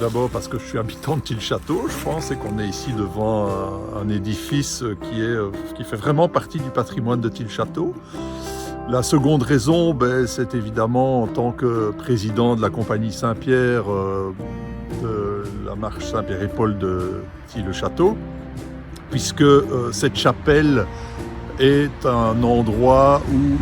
d'abord parce que je suis habitant de Tille-Château, je pense, et qu'on est ici devant un édifice qui fait vraiment partie du patrimoine de Tille-Château. La seconde raison, c'est évidemment en tant que président de la compagnie Saint-Pierre, de la marche Saint-Pierre et Paul de Tille-Château, puisque cette chapelle est un endroit où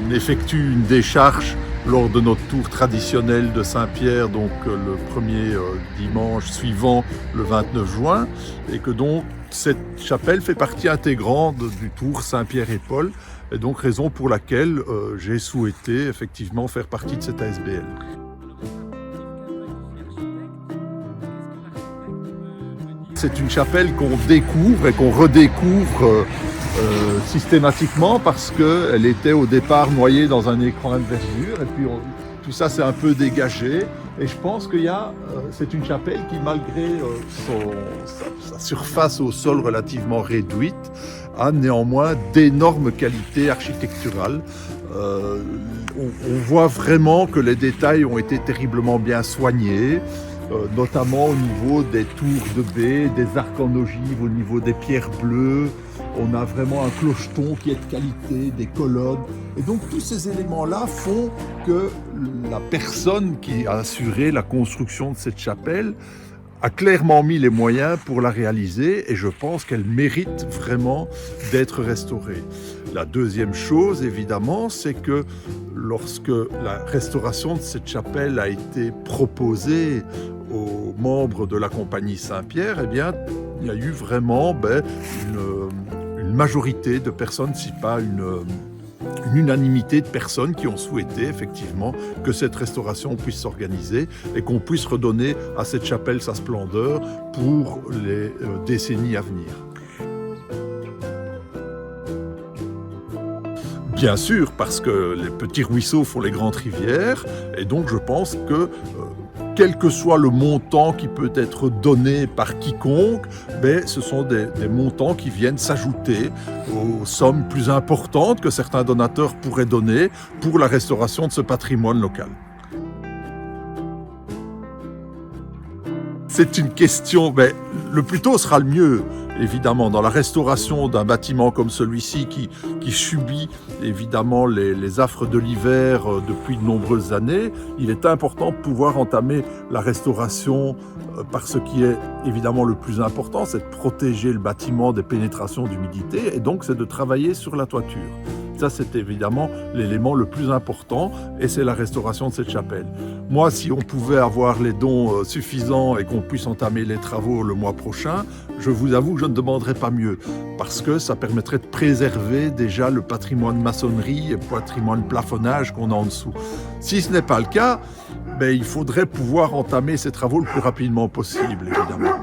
on effectue une décharge lors de notre tour traditionnel de Saint-Pierre, donc le premier dimanche suivant le 29 juin, et que donc cette chapelle fait partie intégrante du tour Saint-Pierre et Paul, et donc raison pour laquelle j'ai souhaité effectivement faire partie de cette ASBL. C'est une chapelle qu'on découvre et qu'on redécouvre systématiquement parce qu'elle était au départ noyée dans un écran de verdure et puis tout ça s'est un peu dégagé et je pense que c'est une chapelle qui malgré sa surface au sol relativement réduite a néanmoins d'énormes qualités architecturales. On voit vraiment que les détails ont été terriblement bien soignés, notamment au niveau des tours de baie, des arcs en ogive, au niveau des pierres bleues. On a vraiment un clocheton qui est de qualité, des colonnes. Et donc tous ces éléments-là font que la personne qui a assuré la construction de cette chapelle a clairement mis les moyens pour la réaliser et je pense qu'elle mérite vraiment d'être restaurée. La deuxième chose, évidemment, c'est que lorsque la restauration de cette chapelle a été proposée aux membres de la compagnie Saint-Pierre, eh bien, il y a eu vraiment une majorité de personnes, si pas une unanimité de personnes qui ont souhaité effectivement que cette restauration puisse s'organiser et qu'on puisse redonner à cette chapelle sa splendeur pour les décennies à venir. Bien sûr, parce que les petits ruisseaux font les grandes rivières et donc je pense que quel que soit le montant qui peut être donné par quiconque, ce sont des montants qui viennent s'ajouter aux sommes plus importantes que certains donateurs pourraient donner pour la restauration de ce patrimoine local. C'est une question, le plus tôt sera le mieux. Évidemment, dans la restauration d'un bâtiment comme celui-ci qui subit évidemment les affres de l'hiver depuis de nombreuses années, il est important de pouvoir entamer la restauration par ce qui est évidemment le plus important, c'est de protéger le bâtiment des pénétrations d'humidité et donc c'est de travailler sur la toiture. Ça, c'est évidemment l'élément le plus important et c'est la restauration de cette chapelle. Moi, si on pouvait avoir les dons suffisants et qu'on puisse entamer les travaux le mois prochain, je vous avoue que je ne demanderais pas mieux parce que ça permettrait de préserver déjà le patrimoine maçonnerie et le patrimoine plafonnage qu'on a en dessous. Si ce n'est pas le cas, il faudrait pouvoir entamer ces travaux le plus rapidement possible, évidemment.